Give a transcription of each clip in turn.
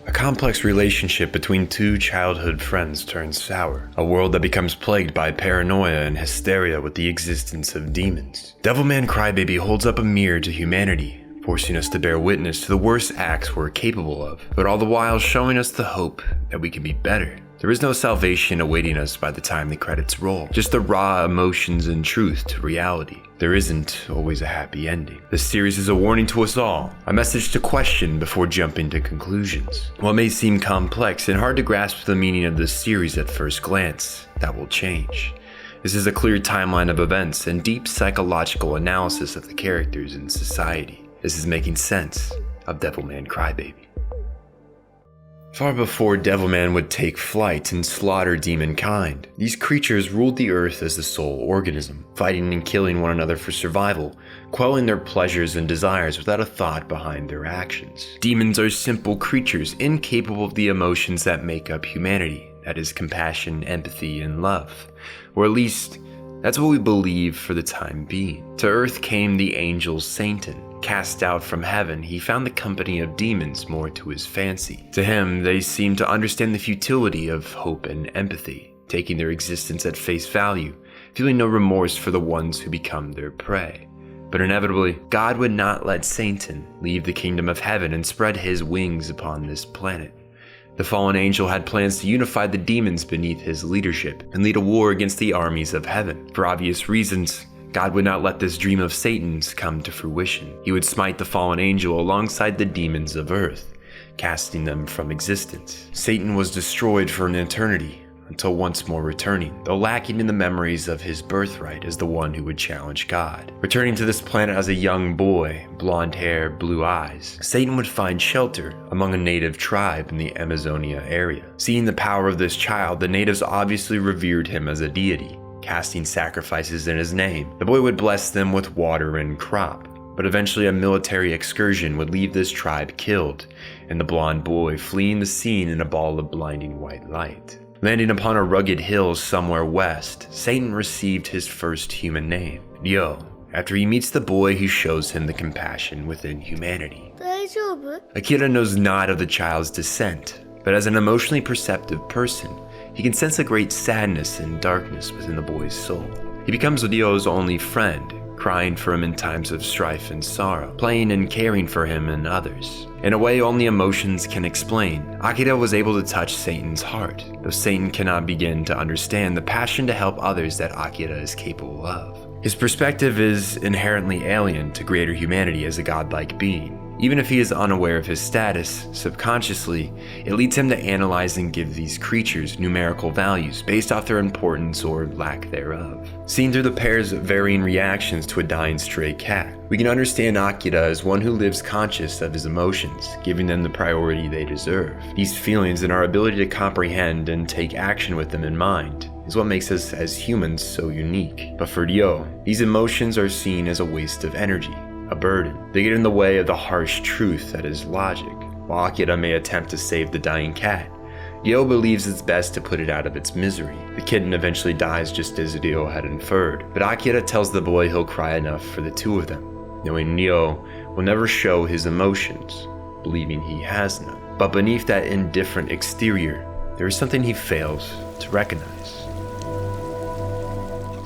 A complex relationship between two childhood friends turns sour. A world that becomes plagued by paranoia and hysteria with the existence of demons. Devilman Crybaby holds up a mirror to humanity, forcing us to bear witness to the worst acts we're capable of, but all the while showing us the hope that we can be better. There is no salvation awaiting us by the time the credits roll, just the raw emotions and truth to reality. There isn't always a happy ending. This series is a warning to us all, a message to question before jumping to conclusions. While it may seem complex and hard to grasp the meaning of this series at first glance, that will change. This is a clear timeline of events and deep psychological analysis of the characters and society. This is making sense of Devilman Crybaby. Far before Devilman would take flight and slaughter demonkind, these creatures ruled the earth as the sole organism, fighting and killing one another for survival, quelling their pleasures and desires without a thought behind their actions. Demons are simple creatures incapable of the emotions that make up humanity, that is, compassion, empathy, and love. Or at least, that's what we believe for the time being. To earth came the angel Satan. Cast out from heaven, he found the company of demons more to his fancy. To him, they seemed to understand the futility of hope and empathy, taking their existence at face value, feeling no remorse for the ones who become their prey. But inevitably, God would not let Satan leave the kingdom of heaven and spread his wings upon this planet. The fallen angel had plans to unify the demons beneath his leadership and lead a war against the armies of heaven. For obvious reasons, God would not let this dream of Satan's come to fruition. He would smite the fallen angel alongside the demons of earth, casting them from existence. Satan was destroyed for an eternity, until once more returning, though lacking in the memories of his birthright as the one who would challenge God. Returning to this planet as a young boy, blonde hair, blue eyes, Satan would find shelter among a native tribe in the Amazonia area. Seeing the power of this child, the natives obviously revered him as a deity, casting sacrifices in his name. The boy would bless them with water and crop, but eventually a military excursion would leave this tribe killed, and the blonde boy fleeing the scene in a ball of blinding white light. Landing upon a rugged hill somewhere west, Satan received his first human name, Yo. After he meets the boy who shows him the compassion within humanity. Akira knows not of the child's descent, but as an emotionally perceptive person, he can sense a great sadness and darkness within the boy's soul. He becomes Ryo's only friend, crying for him in times of strife and sorrow, playing and caring for him and others. In a way only emotions can explain, Akira was able to touch Satan's heart, though Satan cannot begin to understand the passion to help others that Akira is capable of. His perspective is inherently alien to greater humanity as a godlike being. Even if he is unaware of his status, subconsciously, it leads him to analyze and give these creatures numerical values based off their importance or lack thereof. Seen through the pair's varying reactions to a dying stray cat, we can understand Akira as one who lives conscious of his emotions, giving them the priority they deserve. These feelings and our ability to comprehend and take action with them in mind is what makes us as humans so unique. But for Ryo, these emotions are seen as a waste of energy, a burden. They get in the way of the harsh truth that is logic. While Akira may attempt to save the dying cat, Ryo believes it's best to put it out of its misery. The kitten eventually dies just as Ryo had inferred, but Akira tells the boy he'll cry enough for the two of them, knowing Ryo will never show his emotions, believing he has none. But beneath that indifferent exterior, there is something he fails to recognize.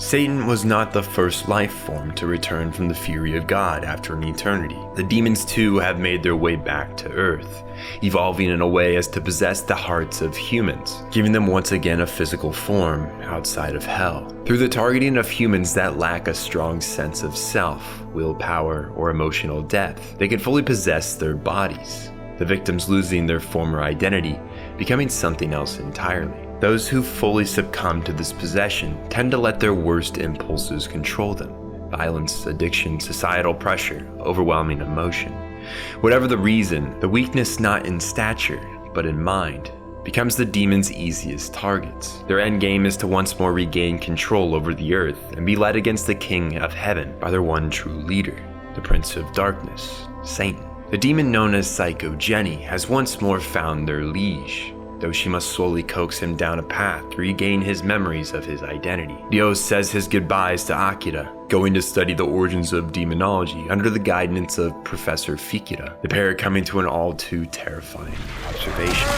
Satan was not the first life form to return from the fury of God after an eternity. The demons too have made their way back to Earth, evolving in a way as to possess the hearts of humans, giving them once again a physical form outside of hell. Through the targeting of humans that lack a strong sense of self, willpower, or emotional depth, they can fully possess their bodies, the victims losing their former identity, becoming something else entirely. Those who fully succumb to this possession tend to let their worst impulses control them. Violence, addiction, societal pressure, overwhelming emotion. Whatever the reason, the weakness not in stature, but in mind, becomes the demon's easiest targets. Their endgame is to once more regain control over the earth and be led against the King of Heaven by their one true leader, the Prince of Darkness, Satan. The demon known as Psycho Jenny has once more found their liege, though she must slowly coax him down a path to regain his memories of his identity. Ryo says his goodbyes to Akira, going to study the origins of demonology under the guidance of Professor Fikira, the pair coming to an all too terrifying observation.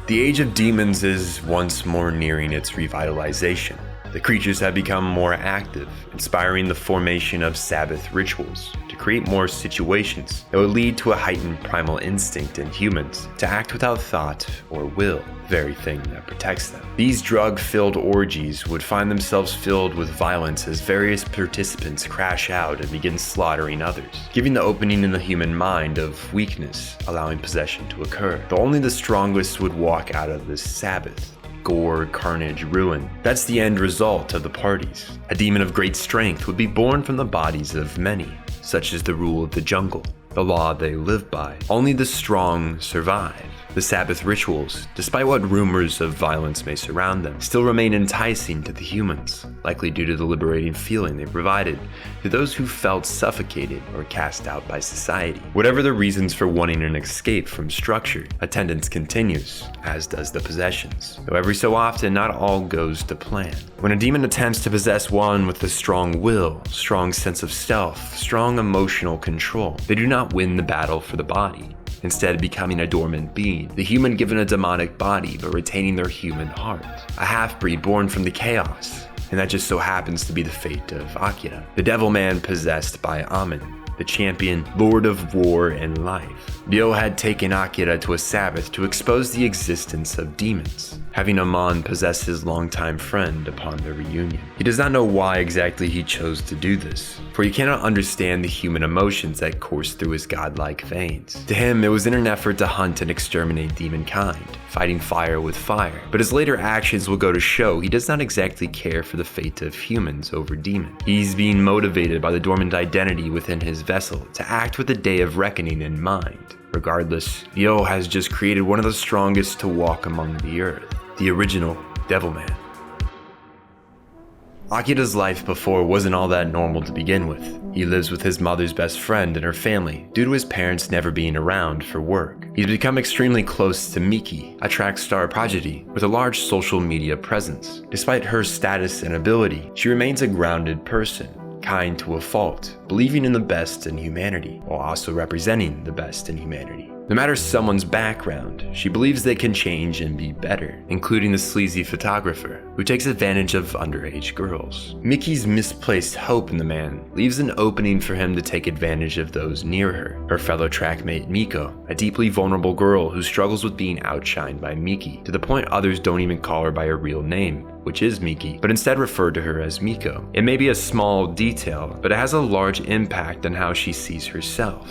The Age of Demons is once more nearing its revitalization. The creatures have become more active, inspiring the formation of Sabbath rituals to create more situations that would lead to a heightened primal instinct in humans to act without thought or will, the very thing that protects them. These drug-filled orgies would find themselves filled with violence as various participants crash out and begin slaughtering others, giving the opening in the human mind of weakness, allowing possession to occur. Though only the strongest would walk out of this Sabbath. Gore, carnage, ruin. That's the end result of the parties. A demon of great strength would be born from the bodies of many, such is the rule of the jungle, the law they live by. Only the strong survive. The Sabbath rituals, despite what rumors of violence may surround them, still remain enticing to the humans, likely due to the liberating feeling they provided to those who felt suffocated or cast out by society. Whatever the reasons for wanting an escape from structure, attendance continues, as does the possessions. Though every so often, not all goes to plan. When a demon attempts to possess one with a strong will, strong sense of self, strong emotional control, they do not win the battle for the body. Instead becoming a dormant being, the human given a demonic body but retaining their human heart. A half-breed born from the chaos, and that just so happens to be the fate of Akira, the Devilman possessed by Amen, the champion, lord of war and life. Ryo had taken Akira to a Sabbath to expose the existence of demons, having Amon possess his longtime friend upon their reunion. He does not know why exactly he chose to do this, for he cannot understand the human emotions that course through his godlike veins. To him, it was in an effort to hunt and exterminate demonkind, fighting fire with fire. But his later actions will go to show he does not exactly care for the fate of humans over demons. He's being motivated by the dormant identity within his vessel to act with the day of reckoning in mind. Regardless, Ryo has just created one of the strongest to walk among the earth, the original Devilman. Akira's life before wasn't all that normal to begin with. He lives with his mother's best friend and her family, due to his parents never being around for work. He's become extremely close to Miki, a track star prodigy with a large social media presence. Despite her status and ability, she remains a grounded person, kind to a fault, believing in the best in humanity, while also representing the best in humanity. No matter someone's background, she believes they can change and be better, including the sleazy photographer, who takes advantage of underage girls. Miki's misplaced hope in the man leaves an opening for him to take advantage of those near her. Her fellow trackmate Miko, a deeply vulnerable girl who struggles with being outshined by Miki, to the point others don't even call her by her real name, which is Miki, but instead refer to her as Miko. It may be a small detail, but it has a large impact on how she sees herself.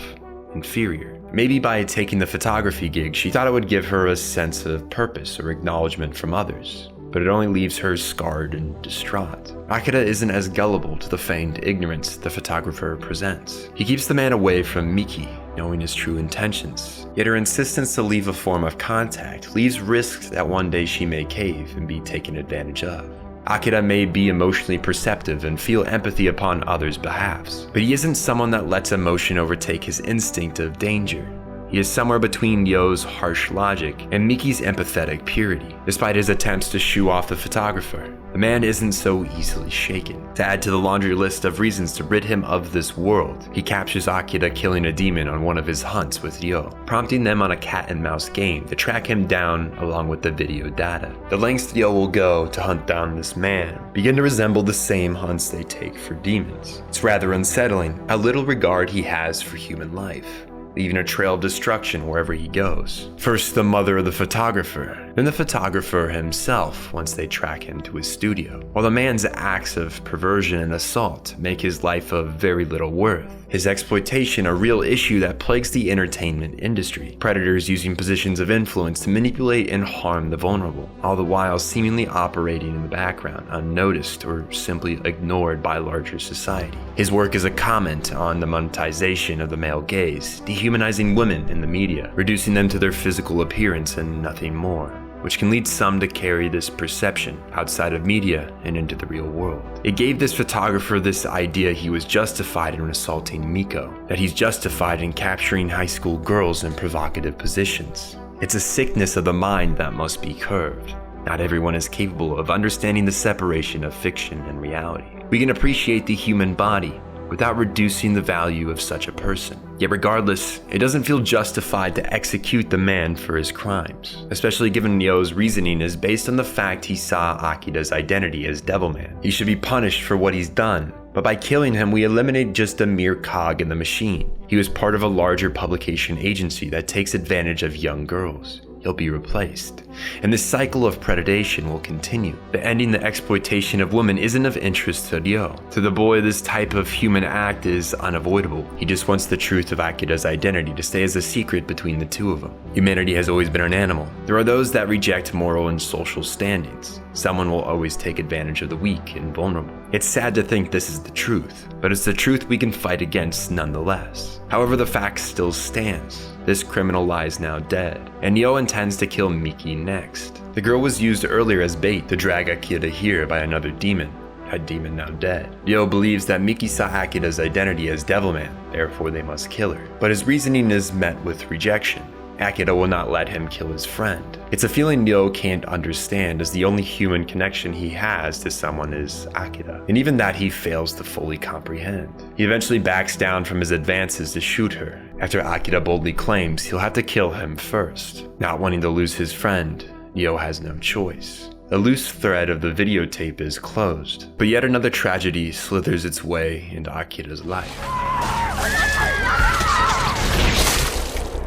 Inferior. Maybe by taking the photography gig, she thought it would give her a sense of purpose or acknowledgement from others, but it only leaves her scarred and distraught. Akira isn't as gullible to the feigned ignorance the photographer presents. He keeps the man away from Miki, knowing his true intentions. Yet her insistence to leave a form of contact leaves risks that one day she may cave and be taken advantage of. Akira may be emotionally perceptive and feel empathy upon others' behalves, but he isn't someone that lets emotion overtake his instinct of danger. He is somewhere between Yo's harsh logic and Miki's empathetic purity. Despite his attempts to shoo off the photographer, the man isn't so easily shaken. To add to the laundry list of reasons to rid him of this world, he captures Akira killing a demon on one of his hunts with Ryo, prompting them on a cat and mouse game to track him down along with the video data. The lengths Ryo will go to hunt down this man begin to resemble the same hunts they take for demons. It's rather unsettling how little regard he has for human life, leaving a trail of destruction wherever he goes. First the mother of the photographer, then the photographer himself once they track him to his studio. While the man's acts of perversion and assault make his life of very little worth, his exploitation a real issue that plagues the entertainment industry. Predators using positions of influence to manipulate and harm the vulnerable, all the while seemingly operating in the background, unnoticed or simply ignored by larger society. His work is a comment on the monetization of the male gaze, dehumanizing women in the media, reducing them to their physical appearance and nothing more, which can lead some to carry this perception outside of media and into the real world. It gave this photographer this idea he was justified in assaulting Miko, that he's justified in capturing high school girls in provocative positions. It's a sickness of the mind that must be curbed. Not everyone is capable of understanding the separation of fiction and reality. We can appreciate the human body without reducing the value of such a person. Yet regardless, it doesn't feel justified to execute the man for his crimes, especially given Ryo's reasoning is based on the fact he saw Akira's identity as Devilman. He should be punished for what he's done, but by killing him we eliminate just a mere cog in the machine. He was part of a larger publication agency that takes advantage of young girls. He'll be replaced, and this cycle of predation will continue. But ending the exploitation of women isn't of interest to Ryo. To the boy, this type of human act is unavoidable. He just wants the truth of Akira's identity to stay as a secret between the two of them. Humanity has always been an animal. There are those that reject moral and social standings. Someone will always take advantage of the weak and vulnerable. It's sad to think this is the truth, but it's the truth we can fight against nonetheless. However, the fact still stands. This criminal lies now dead, and Ryo intends to kill Miki next. The girl was used earlier as bait to drag Akira here by another demon. That demon now dead. Ryo believes that Miki saw Akira's identity as Devilman, therefore they must kill her. But his reasoning is met with rejection. Akira will not let him kill his friend. It's a feeling Ryo can't understand, as the only human connection he has to someone is Akira, and even that he fails to fully comprehend. He eventually backs down from his advances to shoot her, after Akira boldly claims he'll have to kill him first. Not wanting to lose his friend, Ryo has no choice. The loose thread of the videotape is closed, but yet another tragedy slithers its way into Akira's life.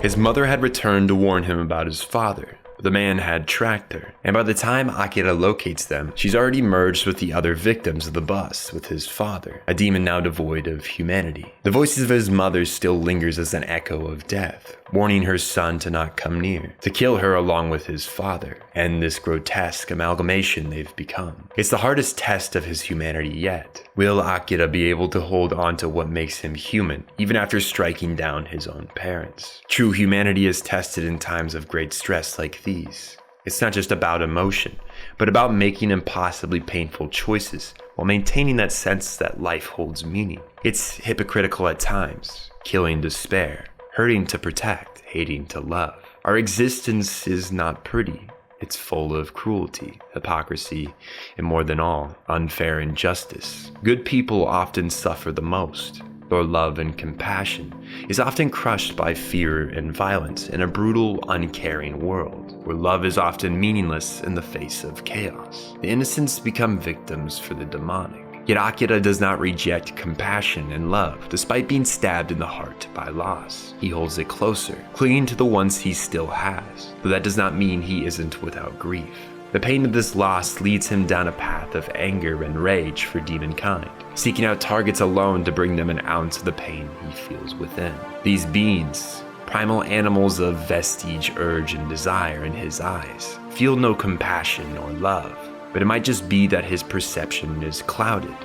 His mother had returned to warn him about his father, but the man had tracked her, and by the time Akira locates them, she's already merged with the other victims of the bus with his father, a demon now devoid of humanity. The voice of his mother still lingers as an echo of death, warning her son to not come near, to kill her along with his father, and this grotesque amalgamation they've become. It's the hardest test of his humanity yet. Will Akira be able to hold on to what makes him human, even after striking down his own parents? True humanity is tested in times of great stress like these. It's not just about emotion, but about making impossibly painful choices while maintaining that sense that life holds meaning. It's hypocritical at times, killing to spare, hurting to protect, hating to love. Our existence is not pretty. It's full of cruelty, hypocrisy, and more than all, unfair injustice. Good people often suffer the most. Their love and compassion is often crushed by fear and violence in a brutal, uncaring world, where love is often meaningless in the face of chaos. The innocents become victims for the demonic. Yet Akira does not reject compassion and love, despite being stabbed in the heart by loss. He holds it closer, clinging to the ones he still has, but that does not mean he isn't without grief. The pain of this loss leads him down a path of anger and rage for demonkind, seeking out targets alone to bring them an ounce of the pain he feels within. These beings, primal animals of vestige, urge, and desire in his eyes, feel no compassion or love. But it might just be that his perception is clouded.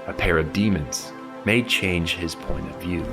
A pair of demons may change his point of view.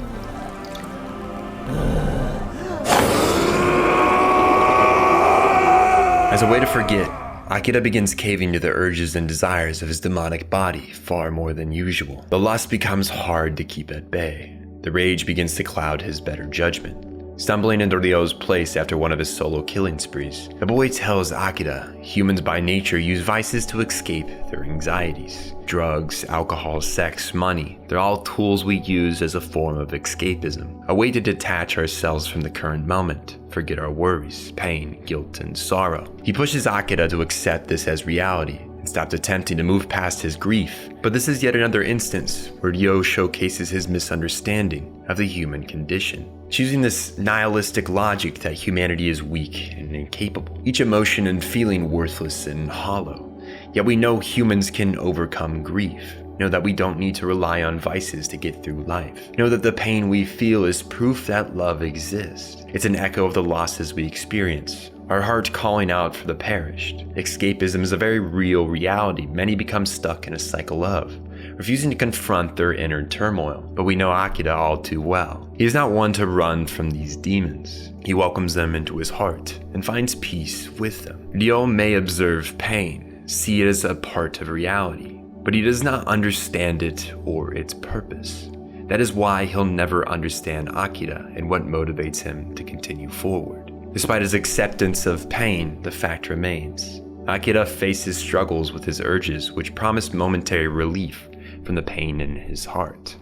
As a way to forget, Akira begins caving to the urges and desires of his demonic body far more than usual. The lust becomes hard to keep at bay. The rage begins to cloud his better judgment. Stumbling into Ryo's place after one of his solo killing sprees, the boy tells Akira humans by nature use vices to escape their anxieties. Drugs, alcohol, sex, money, they're all tools we use as a form of escapism, a way to detach ourselves from the current moment, forget our worries, pain, guilt, and sorrow. He pushes Akira to accept this as reality and stopped attempting to move past his grief. But this is yet another instance where Ryo showcases his misunderstanding of the human condition, choosing this nihilistic logic that humanity is weak and incapable, each emotion and feeling worthless and hollow. Yet we know humans can overcome grief, know that we don't need to rely on vices to get through life, know that the pain we feel is proof that love exists. It's an echo of the losses we experience, our heart calling out for the perished. Escapism is a very real reality many become stuck in a cycle of, refusing to confront their inner turmoil. But we know Akira all too well. He is not one to run from these demons. He welcomes them into his heart and finds peace with them. Ryo may observe pain, see it as a part of reality, but he does not understand it or its purpose. That is why he'll never understand Akira and what motivates him to continue forward. Despite his acceptance of pain, the fact remains. Akira faces struggles with his urges, which promise momentary relief from the pain in his heart.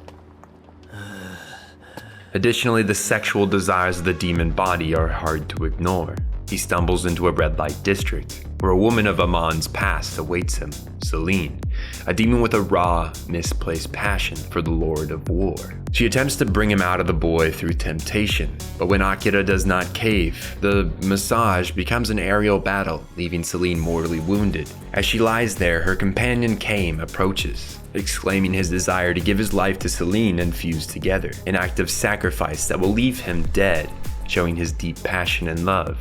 Additionally, the sexual desires of the demon body are hard to ignore. He stumbles into a red light district, where a woman of Amon's past awaits him, Celine, a demon with a raw, misplaced passion for the Lord of War. She attempts to bring him out of the boy through temptation, but when Akira does not cave, the massage becomes an aerial battle, leaving Celine mortally wounded. As she lies there, her companion Kame approaches, exclaiming his desire to give his life to Celine and fuse together, an act of sacrifice that will leave him dead, showing his deep passion and love,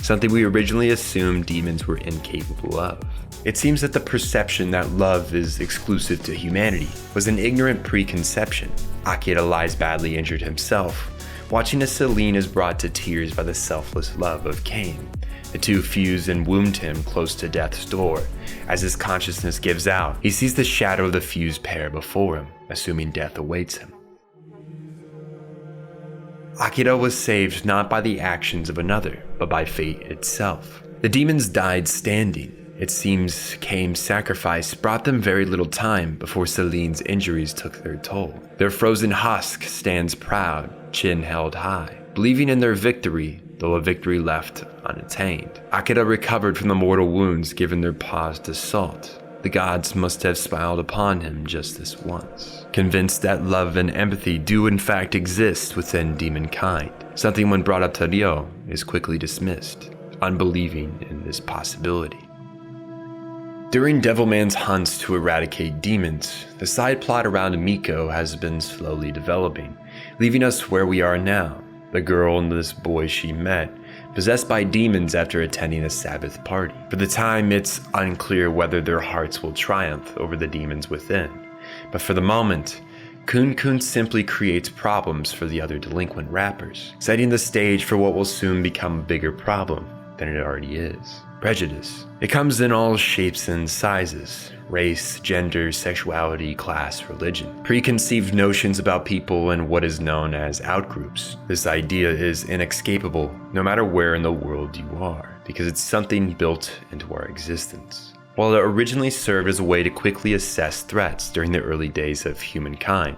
something we originally assumed demons were incapable of. It seems that the perception that love is exclusive to humanity was an ignorant preconception. Akira lies badly injured himself, watching as Celine is brought to tears by the selfless love of Kame. The two fuse and wound him close to death's door. As his consciousness gives out, he sees the shadow of the fused pair before him, assuming death awaits him. Akira was saved not by the actions of another, but by fate itself. The demons died standing. It seems Kame's sacrifice brought them very little time before Celine's injuries took their toll. Their frozen husk stands proud, chin held high, believing in their victory, though a victory left unattained. Akira recovered from the mortal wounds given their paused assault. The gods must have smiled upon him just this once. Convinced that love and empathy do in fact exist within demonkind, something when brought up to Ryo is quickly dismissed, unbelieving in this possibility. During Devilman's hunts to eradicate demons, the side plot around Miko has been slowly developing, leaving us where we are now, the girl and this boy she met, possessed by demons after attending a Sabbath party. For the time, it's unclear whether their hearts will triumph over the demons within, but for the moment, Kun simply creates problems for the other delinquent rappers, setting the stage for what will soon become a bigger problem than it already is. Prejudice. It comes in all shapes and sizes: race, gender, sexuality, class, religion. Preconceived notions about people and what is known as outgroups. This idea is inescapable no matter where in the world you are, because it's something built into our existence. While it originally served as a way to quickly assess threats during the early days of humankind,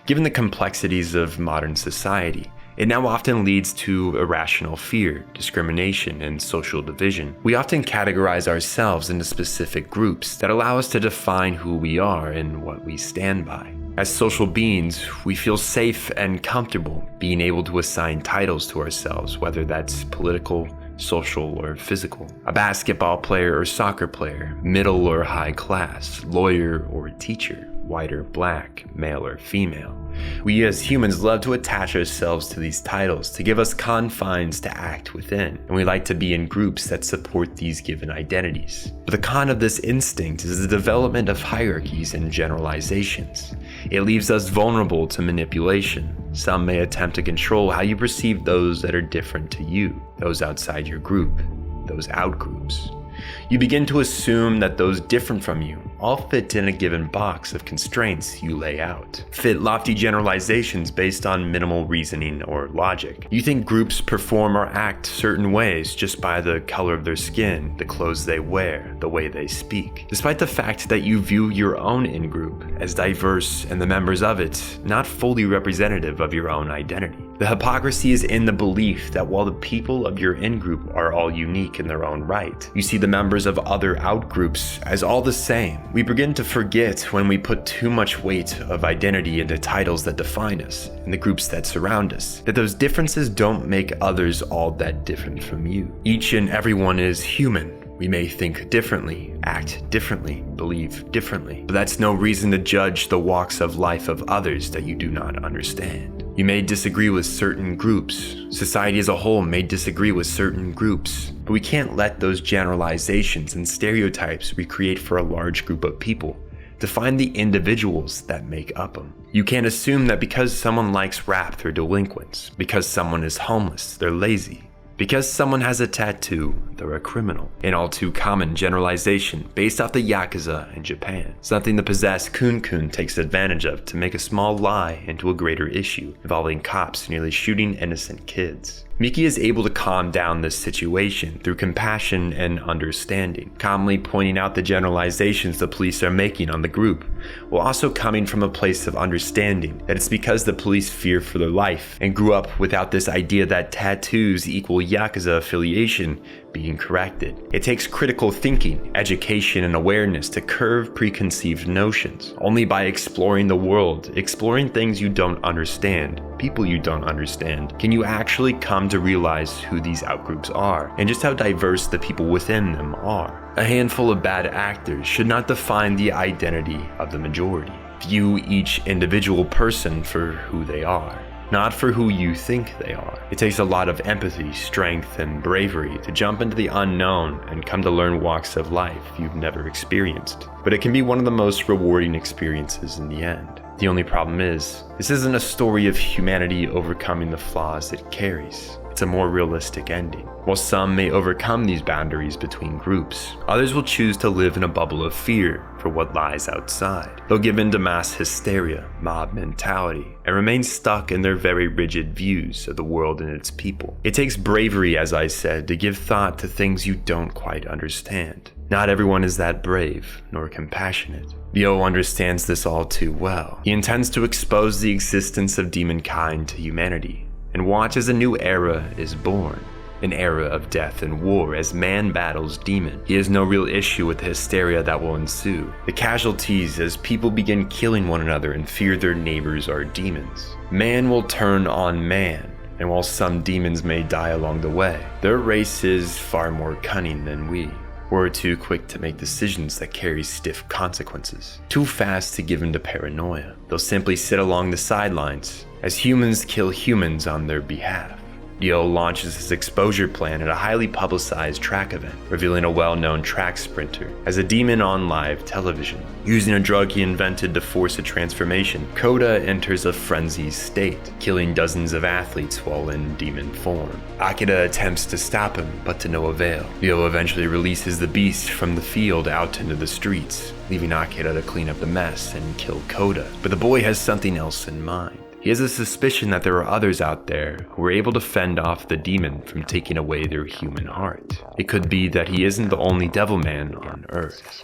given the complexities of modern society, it now often leads to irrational fear, discrimination, and social division. We often categorize ourselves into specific groups that allow us to define who we are and what we stand by. As social beings, we feel safe and comfortable being able to assign titles to ourselves, whether that's political, social, or physical. A basketball player or soccer player, middle or high class, lawyer or teacher, white or black, male or female. We as humans love to attach ourselves to these titles to give us confines to act within, and we like to be in groups that support these given identities. But the con of this instinct is the development of hierarchies and generalizations. It leaves us vulnerable to manipulation. Some may attempt to control how you perceive those that are different to you, those outside your group, those outgroups. You begin to assume that those different from you all fit in a given box of constraints you lay out, fit lofty generalizations based on minimal reasoning or logic. You think groups perform or act certain ways just by the color of their skin, the clothes they wear, the way they speak, despite the fact that you view your own in-group as diverse and the members of it not fully representative of your own identity. The hypocrisy is in the belief that while the people of your in-group are all unique in their own right, you see the members of other out-groups as all the same. We begin to forget when we put too much weight of identity into titles that define us and the groups that surround us, that those differences don't make others all that different from you. Each and everyone is human. We may think differently, act differently, believe differently, but that's no reason to judge the walks of life of others that you do not understand. You may disagree with certain groups. Society as a whole may disagree with certain groups, but we can't let those generalizations and stereotypes we create for a large group of people define the individuals that make up them. You can't assume that because someone likes rap, they're delinquents, because someone is homeless, they're lazy, because someone has a tattoo, they're a criminal. An all too common generalization based off the Yakuza in Japan. Something the possessed Kun takes advantage of to make a small lie into a greater issue involving cops nearly shooting innocent kids. Miki is able to calm down this situation through compassion and understanding, calmly pointing out the generalizations the police are making on the group, while also coming from a place of understanding that it's because the police fear for their life and grew up without this idea that tattoos equal Yakuza affiliation being corrected. It takes critical thinking, education, and awareness to curb preconceived notions. Only by exploring the world, exploring things you don't understand, people you don't understand, can you actually come to realize who these outgroups are, and just how diverse the people within them are. A handful of bad actors should not define the identity of the majority. View each individual person for who they are, not for who you think they are. It takes a lot of empathy, strength, and bravery to jump into the unknown and come to learn walks of life you've never experienced. But it can be one of the most rewarding experiences in the end. The only problem is, this isn't a story of humanity overcoming the flaws it carries. It's a more realistic ending. While some may overcome these boundaries between groups, others will choose to live in a bubble of fear for what lies outside. They'll give in to mass hysteria, mob mentality, and remain stuck in their very rigid views of the world and its people. It takes bravery, as I said, to give thought to things you don't quite understand. Not everyone is that brave, nor compassionate. Ryo understands this all too well. He intends to expose the existence of demonkind to humanity, and watch as a new era is born. An era of death and war as man battles demon. He has no real issue with the hysteria that will ensue. The casualties as people begin killing one another and fear their neighbors are demons. Man will turn on man, and while some demons may die along the way, their race is far more cunning than we. We're too quick to make decisions that carry stiff consequences. Too fast to give in to paranoia. They'll simply sit along the sidelines as humans kill humans on their behalf. Ryo launches his exposure plan at a highly publicized track event, revealing a well-known track sprinter as a demon on live television. Using a drug he invented to force a transformation, Koda enters a frenzied state, killing dozens of athletes while in demon form. Akira attempts to stop him, but to no avail. Ryo eventually releases the beast from the field out into the streets, leaving Akira to clean up the mess and kill Koda. But the boy has something else in mind. He has a suspicion that there are others out there who are able to fend off the demon from taking away their human heart. It could be that he isn't the only Devilman on Earth.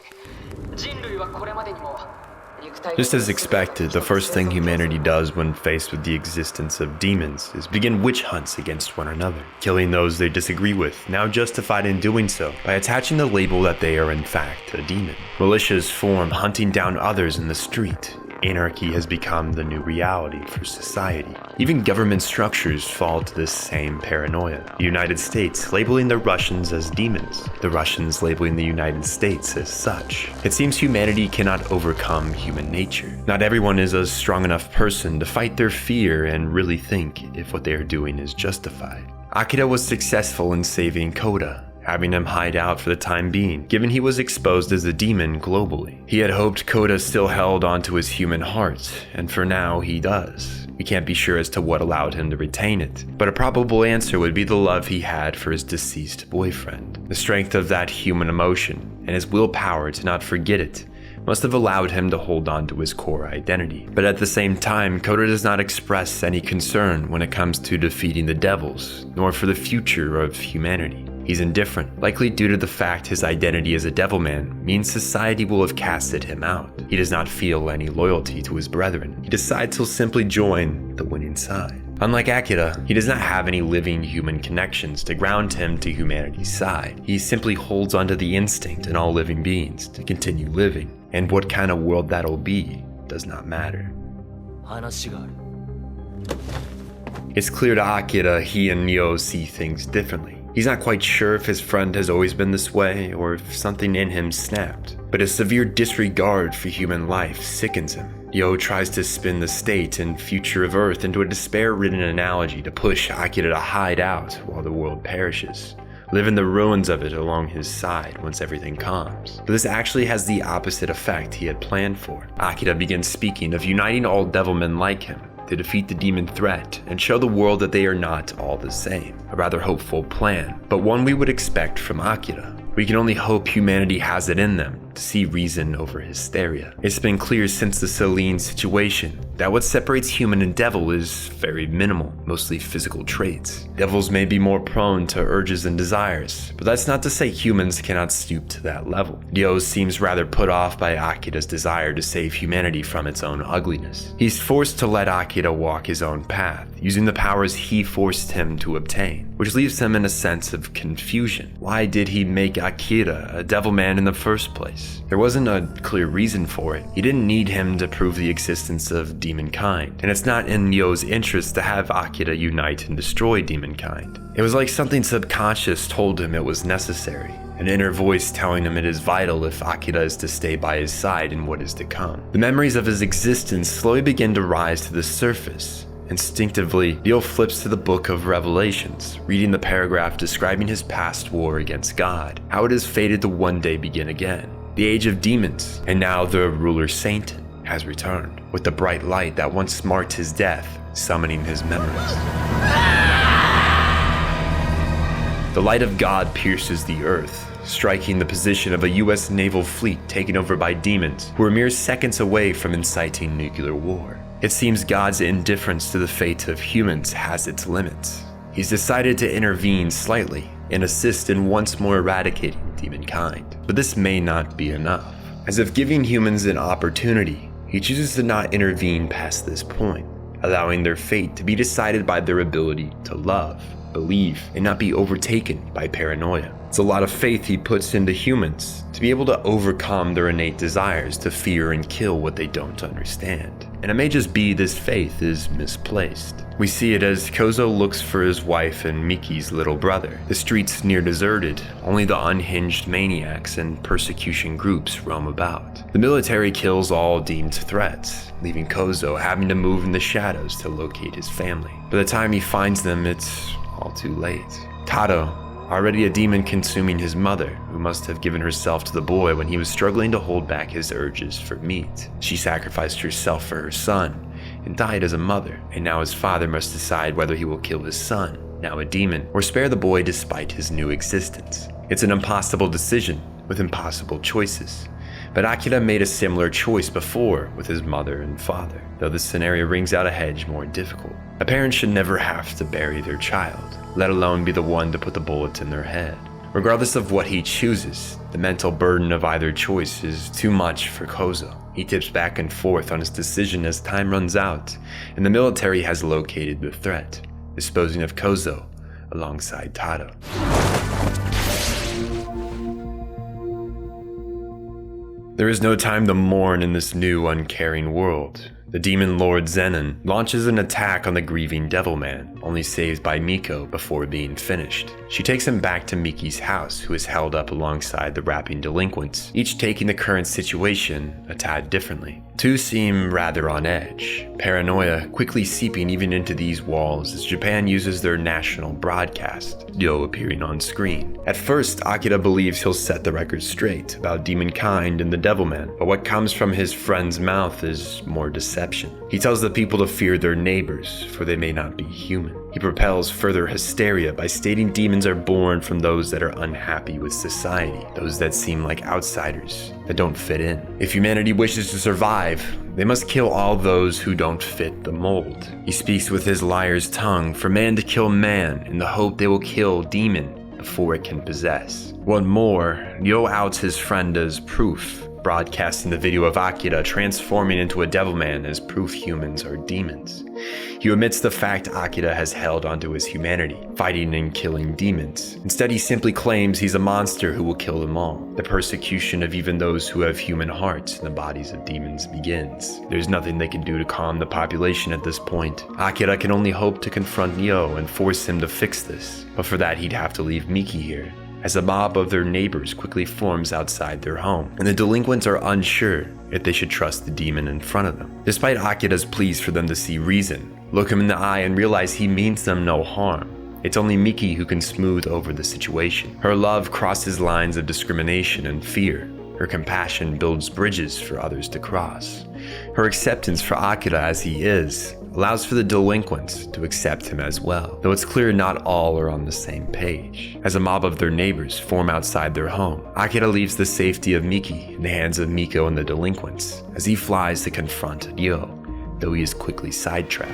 Just as expected, the first thing humanity does when faced with the existence of demons is begin witch hunts against one another, killing those they disagree with, now justified in doing so by attaching the label that they are in fact a demon. Militias form, hunting down others in the street. Anarchy has become the new reality for society. Even government structures fall to this same paranoia. The United States labeling the Russians as demons, the Russians labeling the United States as such. It seems humanity cannot overcome human nature. Not everyone is a strong enough person to fight their fear and really think if what they are doing is justified. Akira was successful in saving Koda, having him hide out for the time being, given he was exposed as a demon globally. He had hoped Koda still held onto his human heart, and for now he does. We can't be sure as to what allowed him to retain it, but a probable answer would be the love he had for his deceased boyfriend. The strength of that human emotion, and his willpower to not forget it, must have allowed him to hold on to his core identity. But at the same time, Koda does not express any concern when it comes to defeating the devils, nor for the future of humanity. He's indifferent, likely due to the fact his identity as a Devilman means society will have casted him out. He does not feel any loyalty to his brethren. He decides he'll simply join the winning side. Unlike Akira, he does not have any living human connections to ground him to humanity's side. He simply holds onto the instinct in all living beings to continue living, and what kind of world that'll be does not matter. It's clear to Akira he and Ryo see things differently. He's not quite sure if his friend has always been this way or if something in him snapped, but his severe disregard for human life sickens him. Ryo tries to spin the state and future of Earth into a despair-ridden analogy to push Akira to hide out while the world perishes, live in the ruins of it along his side once everything calms. But this actually has the opposite effect he had planned for. Akira begins speaking of uniting all Devilmen like him to defeat the demon threat and show the world that they are not all the same. A rather hopeful plan, but one we would expect from Akira. We can only hope humanity has it in them to see reason over hysteria. It's been clear since the Celine situation that what separates human and devil is very minimal, mostly physical traits. Devils may be more prone to urges and desires, but that's not to say humans cannot stoop to that level. Ryo seems rather put off by Akira's desire to save humanity from its own ugliness. He's forced to let Akira walk his own path, using the powers he forced him to obtain, which leaves him in a sense of confusion. Why did he make Akira a Devilman in the first place? There wasn't a clear reason for it. He didn't need him to prove the existence of demonkind, and it's not in Ryo's interest to have Akira unite and destroy demonkind. It was like something subconscious told him it was necessary, an inner voice telling him it is vital if Akira is to stay by his side in what is to come. The memories of his existence slowly begin to rise to the surface. Instinctively, Ryo flips to the Book of Revelations, reading the paragraph describing his past war against God, how it is fated to one day begin again. The age of demons, and now the ruler Satan, has returned, with the bright light that once marked his death, summoning his memories. The light of God pierces the earth, striking the position of a US naval fleet taken over by demons who are mere seconds away from inciting nuclear war. It seems God's indifference to the fate of humans has its limits. He's decided to intervene slightly and assist in once more eradicating demonkind. But this may not be enough. As if giving humans an opportunity, he chooses to not intervene past this point, allowing their fate to be decided by their ability to love, believe, and not be overtaken by paranoia. It's a lot of faith he puts into humans to be able to overcome their innate desires to fear and kill what they don't understand. And it may just be this faith is misplaced. We see it as Kozo looks for his wife and Miki's little brother. The streets near deserted, only the unhinged maniacs and persecution groups roam about. The military kills all deemed threats, leaving Kozo having to move in the shadows to locate his family. By the time he finds them, it's all too late. Tado, already a demon consuming his mother, who must have given herself to the boy when he was struggling to hold back his urges for meat. She sacrificed herself for her son and died as a mother, and now his father must decide whether he will kill his son, now a demon, or spare the boy despite his new existence. It's an impossible decision with impossible choices. But Akira made a similar choice before with his mother and father, though this scenario rings out a hedge more difficult. A parent should never have to bury their child, let alone be the one to put the bullet in their head. Regardless of what he chooses, the mental burden of either choice is too much for Kozo. He tips back and forth on his decision as time runs out, and the military has located the threat, disposing of Kozo alongside Tado. There is no time to mourn in this new, uncaring world. The demon lord Zenon launches an attack on the grieving Devilman, only saved by Miko before being finished. She takes him back to Miki's house, who is held up alongside the rapping delinquents, each taking the current situation a tad differently. Two seem rather on edge, paranoia quickly seeping even into these walls as Japan uses their national broadcast, Ryo appearing on screen. At first, Akira believes he'll set the record straight about demonkind and the Devilman, but what comes from his friend's mouth is more deception. He tells the people to fear their neighbors, for they may not be human. He propels further hysteria by stating demons are born from those that are unhappy with society, those that seem like outsiders, that don't fit in. If humanity wishes to survive, they must kill all those who don't fit the mold. He speaks with his liar's tongue for man to kill man in the hope they will kill demon before it can possess. What more, Ryo outs his friend as proof, broadcasting the video of Akira transforming into a Devilman as proof humans are demons. He omits the fact Akira has held onto his humanity, fighting and killing demons. Instead, he simply claims he's a monster who will kill them all. The persecution of even those who have human hearts in the bodies of demons begins. There's nothing they can do to calm the population at this point. Akira can only hope to confront Ryo and force him to fix this, but for that he'd have to leave Miki here, as a mob of their neighbors quickly forms outside their home, and the delinquents are unsure if they should trust the demon in front of them. Despite Akira's pleas for them to see reason, look him in the eye and realize he means them no harm, it's only Miki who can smooth over the situation. Her love crosses lines of discrimination and fear. Her compassion builds bridges for others to cross. Her acceptance for Akira as he is allows for the delinquents to accept him as well, though it's clear not all are on the same page. As a mob of their neighbors form outside their home, Akira leaves the safety of Miki in the hands of Miko and the delinquents as he flies to confront Ryo. though he is quickly sidetracked.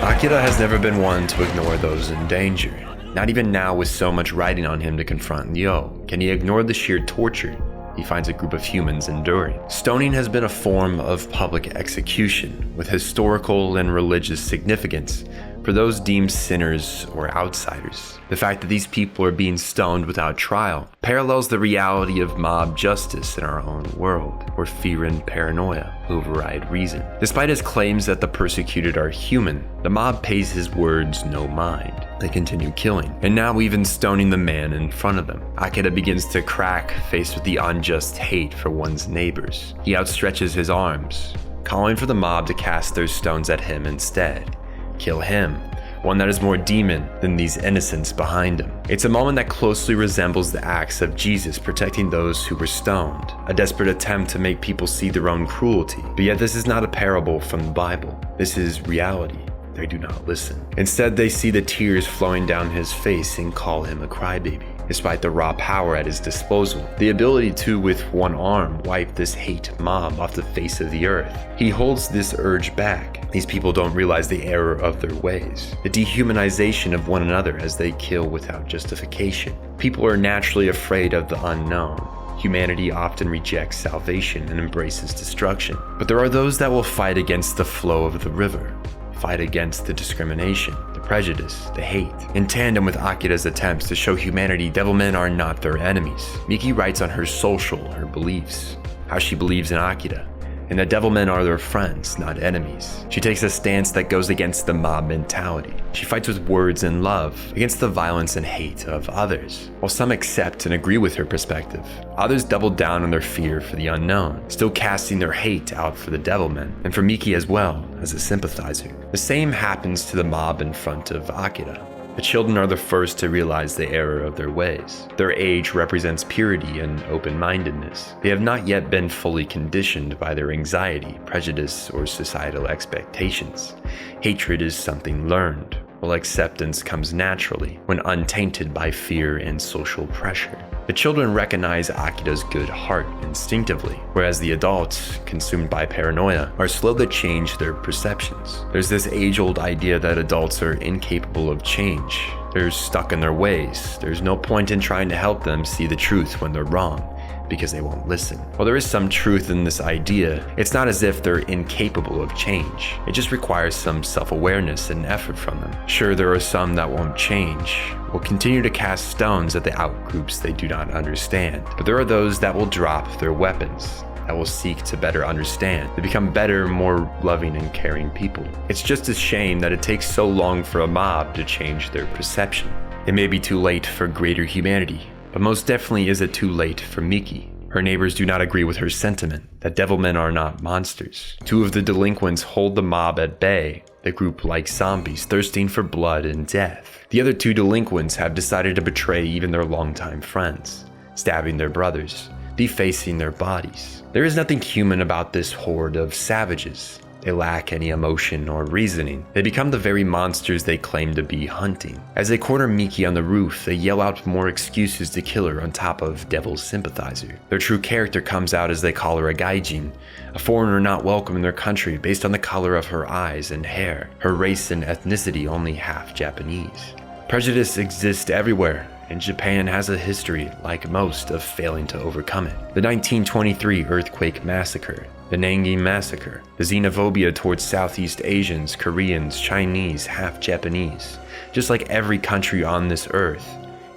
Akira has never been one to ignore those in danger. Not even now, with so much riding on him to confront Ryo, can he ignore the sheer torture he finds a group of humans enduring. Stoning has been a form of public execution with historical and religious significance for those deemed sinners or outsiders. The fact that these people are being stoned without trial parallels the reality of mob justice in our own world, where fear and paranoia override reason. Despite his claims that the persecuted are human, the mob pays his words no mind. They continue killing, and now even stoning the man in front of them. Akira begins to crack, faced with the unjust hate for one's neighbors. He outstretches his arms, calling for the mob to cast their stones at him instead. Kill him, one that is more demon than these innocents behind him. It's a moment that closely resembles the acts of Jesus protecting those who were stoned, a desperate attempt to make people see their own cruelty. But yet this is not a parable from the Bible. This is reality. They do not listen. Instead, they see the tears flowing down his face and call him a crybaby. Despite the raw power at his disposal, the ability to, with one arm, wipe this hate mob off the face of the earth, he holds this urge back. These people don't realize the error of their ways, the dehumanization of one another as they kill without justification. People are naturally afraid of the unknown. Humanity often rejects salvation and embraces destruction. But there are those that will fight against the flow of the river, fight against the discrimination, the prejudice, the hate. In tandem with Akira's attempts to show humanity devilmen are not their enemies, Miki writes on her social, her beliefs, how she believes in Akira, and that devilmen are their friends, not enemies. She takes a stance that goes against the mob mentality. She fights with words and love against the violence and hate of others. While some accept and agree with her perspective, others double down on their fear for the unknown, still casting their hate out for the devilmen, and for Miki as well as a sympathizer. The same happens to the mob in front of Akira. The children are the first to realize the error of their ways. Their age represents purity and open-mindedness. They have not yet been fully conditioned by their anxiety, prejudice, or societal expectations. Hatred is something learned, while acceptance comes naturally when untainted by fear and social pressure. The children recognize Akira's good heart instinctively, whereas the adults, consumed by paranoia, are slow to change their perceptions. There's this age-old idea that adults are incapable of change. They're stuck in their ways. There's no point in trying to help them see the truth when they're wrong, because they won't listen. While there is some truth in this idea, it's not as if they're incapable of change. It just requires some self-awareness and effort from them. Sure, there are some that won't change, will continue to cast stones at the outgroups they do not understand. But there are those that will drop their weapons, that will seek to better understand, to become better, more loving and caring people. It's just a shame that it takes so long for a mob to change their perception. It may be too late for greater humanity, but most definitely is it too late for Miki. Her neighbors do not agree with her sentiment that devilmen are not monsters. Two of the delinquents hold the mob at bay, the group like zombies thirsting for blood and death. The other two delinquents have decided to betray even their longtime friends, stabbing their brothers, defacing their bodies. There is nothing human about this horde of savages. They lack any emotion or reasoning. They become the very monsters they claim to be hunting. As they corner Miki on the roof, they yell out more excuses to kill her on top of Devil's sympathizer. Their true character comes out as they call her a gaijin, a foreigner not welcome in their country based on the color of her eyes and hair, her race and ethnicity only half Japanese. Prejudice exists everywhere, and Japan has a history, like most, of failing to overcome it. The 1923 earthquake massacre, the Nanking Massacre, the xenophobia towards Southeast Asians, Koreans, Chinese, half Japanese. Just like every country on this earth,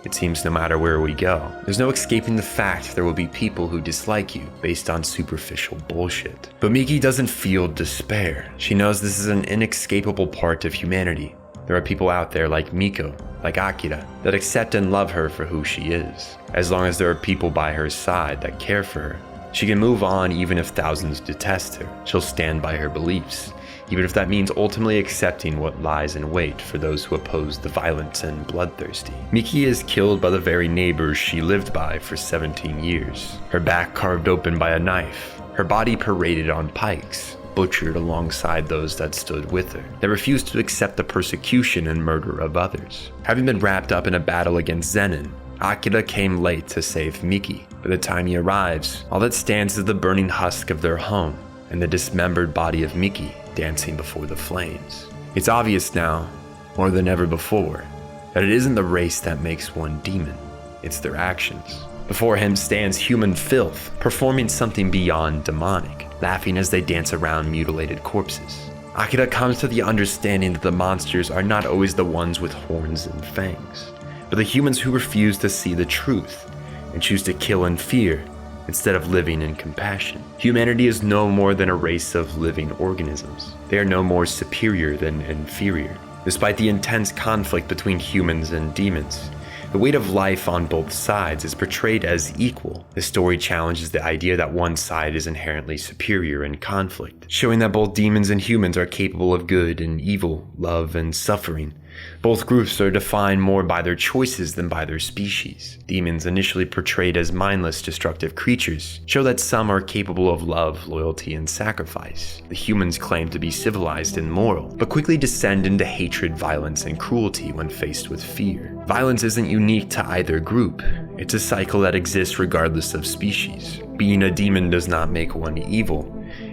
it seems no matter where we go, there's no escaping the fact there will be people who dislike you based on superficial bullshit. But Miki doesn't feel despair. She knows this is an inescapable part of humanity. There are people out there like Miko, like Akira, that accept and love her for who she is. As long as there are people by her side that care for her, she can move on even if thousands detest her. She'll stand by her beliefs, even if that means ultimately accepting what lies in wait for those who oppose the violent and bloodthirsty. Miki is killed by the very neighbors she lived by for 17 years. Her back carved open by a knife, her body paraded on pikes, butchered alongside those that stood with her. They refused to accept the persecution and murder of others. Having been wrapped up in a battle against Zenin, Akira came late to save Miki. By the time he arrives, all that stands is the burning husk of their home, and the dismembered body of Miki dancing before the flames. It's obvious now, more than ever before, that it isn't the race that makes one demon, it's their actions. Before him stands human filth, performing something beyond demonic, laughing as they dance around mutilated corpses. Akira comes to the understanding that the monsters are not always the ones with horns and fangs, but the humans who refuse to see the truth and choose to kill in fear instead of living in compassion. Humanity is no more than a race of living organisms. They are no more superior than inferior. Despite the intense conflict between humans and demons, the weight of life on both sides is portrayed as equal. The story challenges the idea that one side is inherently superior in conflict, showing that both demons and humans are capable of good and evil, love and suffering. Both groups are defined more by their choices than by their species. Demons, initially portrayed as mindless, destructive creatures, show that some are capable of love, loyalty, and sacrifice. The humans claim to be civilized and moral, but quickly descend into hatred, violence, and cruelty when faced with fear. Violence isn't unique to either group. It's a cycle that exists regardless of species. Being a demon does not make one evil,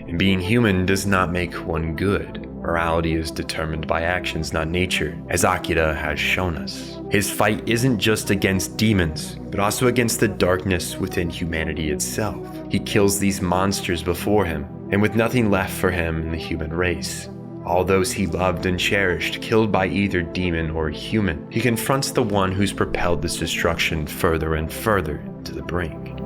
and being human does not make one good. Morality is determined by actions, not nature, as Akira has shown us. His fight isn't just against demons, but also against the darkness within humanity itself. He kills these monsters before him, and with nothing left for him in the human race, all those he loved and cherished killed by either demon or human, he confronts the one who's propelled this destruction further and further to the brink.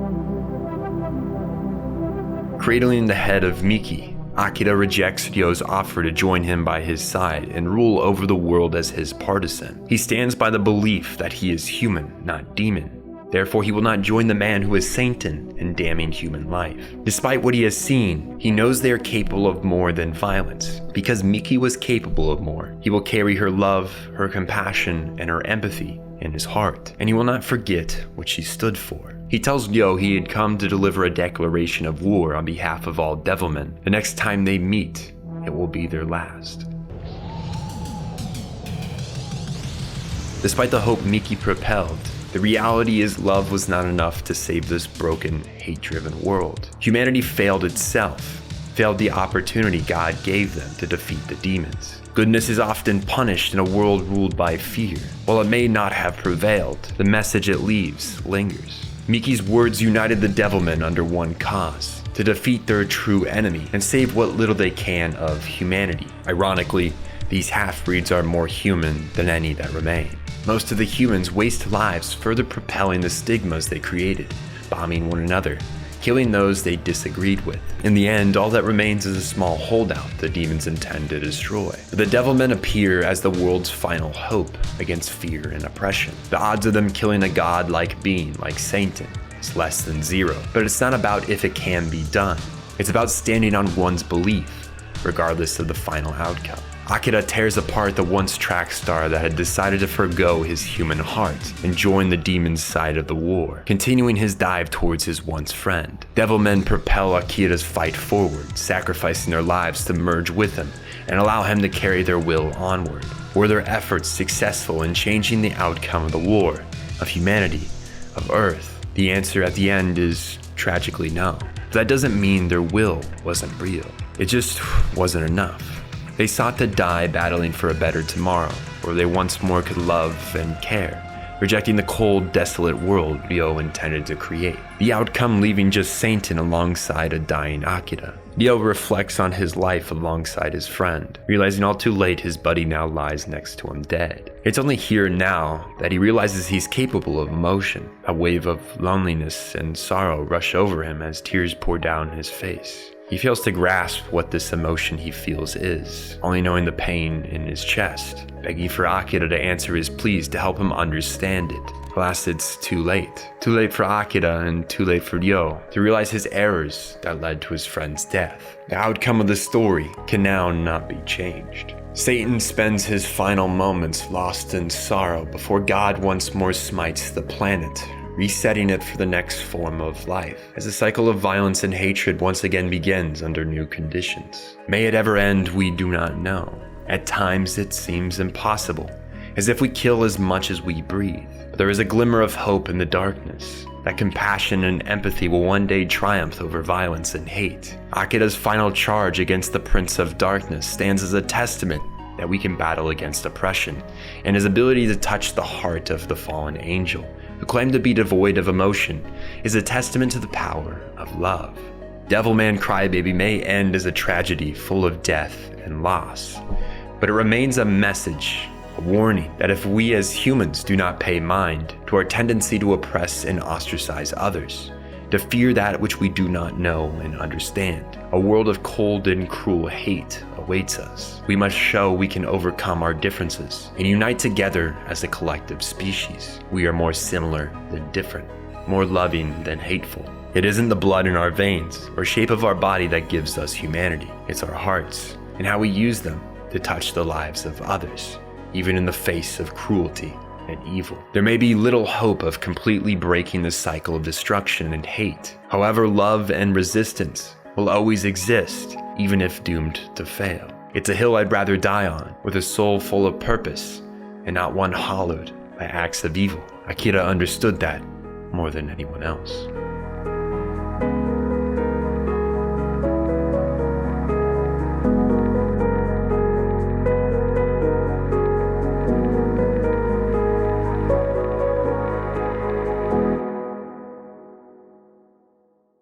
Cradling the head of Miki, Akira rejects Ryo's offer to join him by his side and rule over the world as his partisan. He stands by the belief that he is human, not demon. Therefore, he will not join the man who is Satan in damning human life. Despite what he has seen, he knows they are capable of more than violence. Because Miki was capable of more, he will carry her love, her compassion, and her empathy in his heart, and he will not forget what she stood for. He tells Ryo he had come to deliver a declaration of war on behalf of all Devilmen. The next time they meet, it will be their last. Despite the hope Miki propelled, the reality is love was not enough to save this broken, hate-driven world. Humanity failed itself, failed the opportunity God gave them to defeat the demons. Goodness is often punished in a world ruled by fear. While it may not have prevailed, the message it leaves lingers. Miki's words united the Devilmen under one cause: to defeat their true enemy and save what little they can of humanity. Ironically, these half-breeds are more human than any that remain. Most of the humans waste lives further propelling the stigmas they created, bombing one another, killing those they disagreed with. In the end, all that remains is a small holdout the demons intend to destroy. The Devilmen appear as the world's final hope against fear and oppression. The odds of them killing a god-like being like Satan is less than zero, but it's not about if it can be done. It's about standing on one's belief, regardless of the final outcome. Akira tears apart the once track star that had decided to forgo his human heart and join the demon's side of the war, continuing his dive towards his once friend. Devilmen propel Akira's fight forward, sacrificing their lives to merge with him and allow him to carry their will onward. Were their efforts successful in changing the outcome of the war, of humanity, of Earth? The answer at the end is tragically no. But that doesn't mean their will wasn't real. It just wasn't enough. They sought to die battling for a better tomorrow, where they once more could love and care, rejecting the cold, desolate world Ryo intended to create. The outcome leaving just Satan alongside a dying Akira. Ryo reflects on his life alongside his friend, realizing all too late his buddy now lies next to him dead. It's only here now that he realizes he's capable of emotion. A wave of loneliness and sorrow rush over him as tears pour down his face. He fails to grasp what this emotion he feels is, only knowing the pain in his chest, begging for Akira to answer his pleas to help him understand it. Alas, it's too late. Too late for Akira and too late for Ryo to realize his errors that led to his friend's death. The outcome of the story can now not be changed. Satan spends his final moments lost in sorrow before God once more smites the planet, resetting it for the next form of life, as the cycle of violence and hatred once again begins under new conditions. May it ever end, we do not know. At times it seems impossible, as if we kill as much as we breathe. But there is a glimmer of hope in the darkness. that compassion and empathy will one day triumph over violence and hate. Akira's final charge against the Prince of Darkness stands as a testament that we can battle against oppression, and his ability to touch the heart of the fallen angel, who claimed to be devoid of emotion, is a testament to the power of love. Devilman Crybaby may end as a tragedy full of death and loss, but it remains a message, a warning that if we as humans do not pay mind to our tendency to oppress and ostracize others, to fear that which we do not know and understand, a world of cold and cruel hate awaits us. We must show we can overcome our differences and unite together as a collective species. We are more similar than different, more loving than hateful. It isn't the blood in our veins or shape of our body that gives us humanity. It's our hearts and how we use them to touch the lives of others, even in the face of cruelty and evil. There may be little hope of completely breaking the cycle of destruction and hate. However, love and resistance will always exist, even if doomed to fail. It's a hill I'd rather die on, with a soul full of purpose, and not one hollowed by acts of evil. Akira understood that more than anyone else.